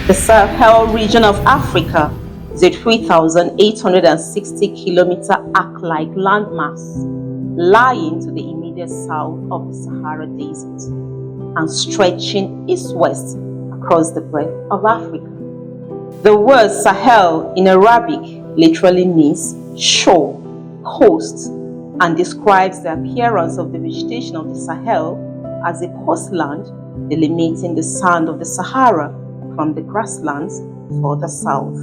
The Sahel region of Africa is a 3,860-kilometer arc-like landmass lying to the immediate south of the Sahara Desert and stretching east-west across the breadth of Africa. The word Sahel in Arabic literally means shore, coast, and describes the appearance of the vegetation of the Sahel as a coastland delimiting the sand of the Sahara from the grasslands further south.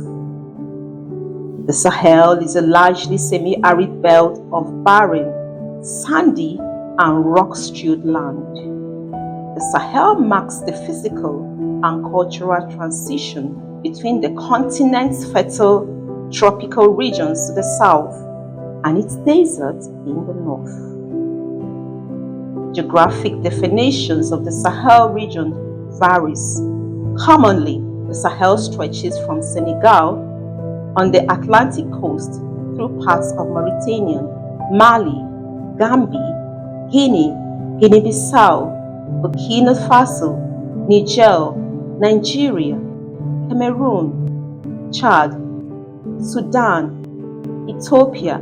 The Sahel is a largely semi-arid belt of barren, sandy, and rock-strewed land. The Sahel marks the physical and cultural transition between the continent's fertile tropical regions to the south and its deserts in the north. Geographic definitions of the Sahel region varies. Commonly, the Sahel stretches from Senegal on the Atlantic coast through parts of Mauritania, Mali, Gambia, Guinea, Guinea-Bissau, Burkina Faso, Niger, Nigeria, Cameroon, Chad, Sudan, Ethiopia,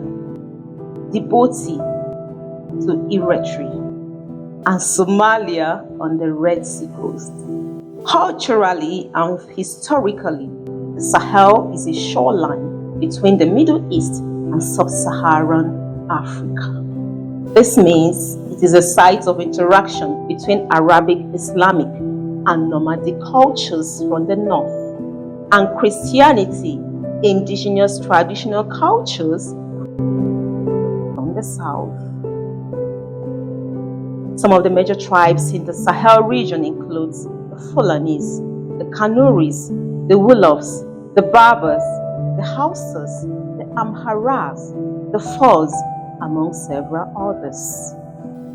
Djibouti to Eritrea, and Somalia on the Red Sea coast. Culturally and historically, the Sahel is a shoreline between the Middle East and Sub-Saharan Africa. This means it is a site of interaction between Arabic, Islamic, and nomadic cultures from the north, and Christianity, indigenous traditional cultures from the south. Some of the major tribes in the Sahel region include the Fulanis, the Kanuris, the Wolofs, the Berbers, the Hausas, the Amharas, the Furs, among several others.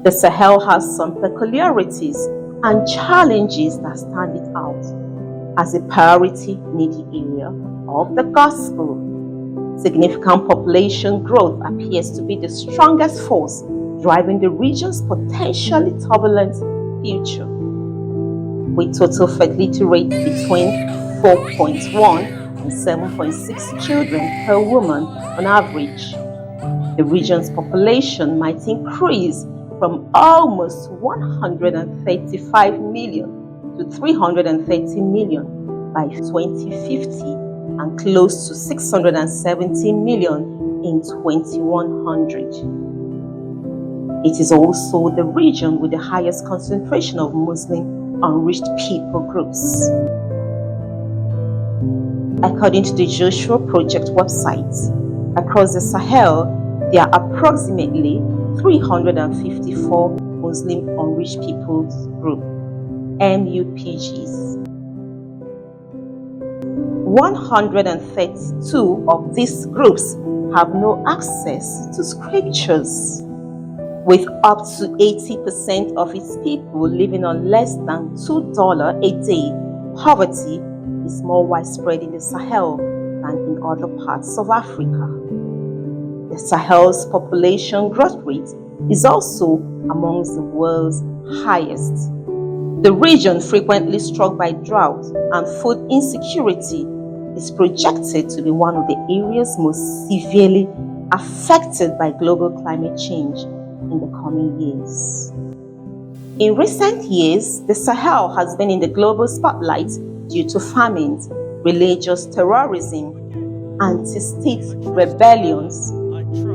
The Sahel has some peculiarities and challenges that stand it out as a priority needy area of the gospel. Significant population growth appears to be the strongest force driving the region's potentially turbulent future, with total fertility rate between 4.1 and 7.6 children per woman on average. The region's population might increase from almost 135 million to 330 million by 2050 and close to 670 million in 2100. It is also the region with the highest concentration of Muslim unreached people groups. According to the Joshua Project website, across the Sahel, there are approximately 354 Muslim unreached peoples group MUPGs. 132 of these groups have no access to scriptures, with up to 80% of its people living on less than $2 a day. Poverty is more widespread in the Sahel than in other parts of Africa. The Sahel's population growth rate is also amongst the world's highest. The region, frequently struck by drought and food insecurity, is projected to be one of the areas most severely affected by global climate change in the coming years. In recent years, the Sahel has been in the global spotlight due to famines, religious terrorism, anti-state rebellions,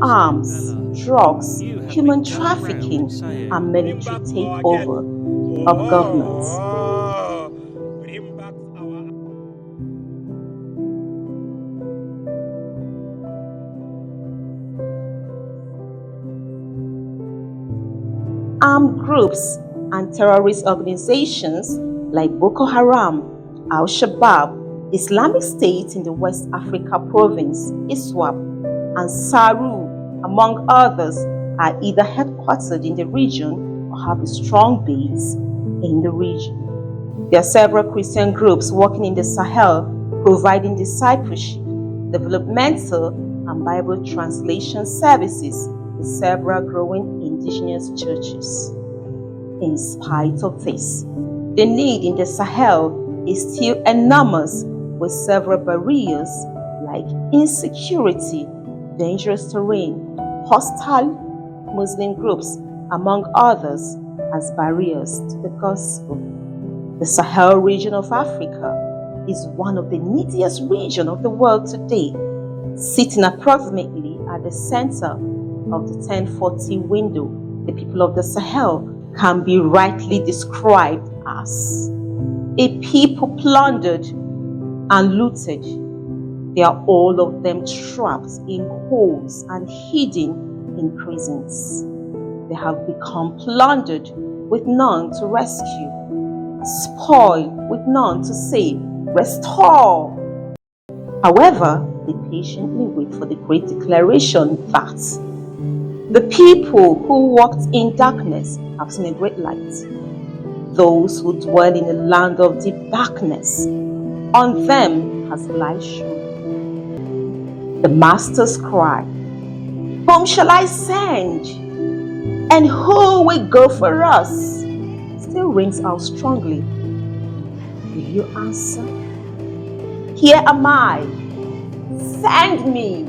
arms, drugs, human trafficking, and military takeover of governments. Armed groups and terrorist organizations like Boko Haram, Al-Shabaab, Islamic State in the West Africa province, ISWAP, and Saru, among others, are either headquartered in the region or have a strong base in the region. There are several Christian groups working in the Sahel, providing discipleship, developmental, and Bible translation services with several growing indigenous churches. In spite of this, the need in the Sahel is still enormous, with several barriers like insecurity, dangerous terrain, hostile Muslim groups, among others, as barriers to the gospel. The Sahel region of Africa is one of the neediest regions of the world today, sitting approximately at the center of the 1040 window. The people of the Sahel can be rightly described as a people plundered and looted. They are all of them trapped in holes and hidden in prisons. They have become plundered with none to rescue, spoiled with none to save, restore. However, they patiently wait for the great declaration that the people who walked in darkness have seen a great light. Those who dwell in a land of deep darkness, on them has light shone. The Master's cry, "Whom shall I send? And who will go for us?" still rings out strongly. Will you answer? "Here am I, send me."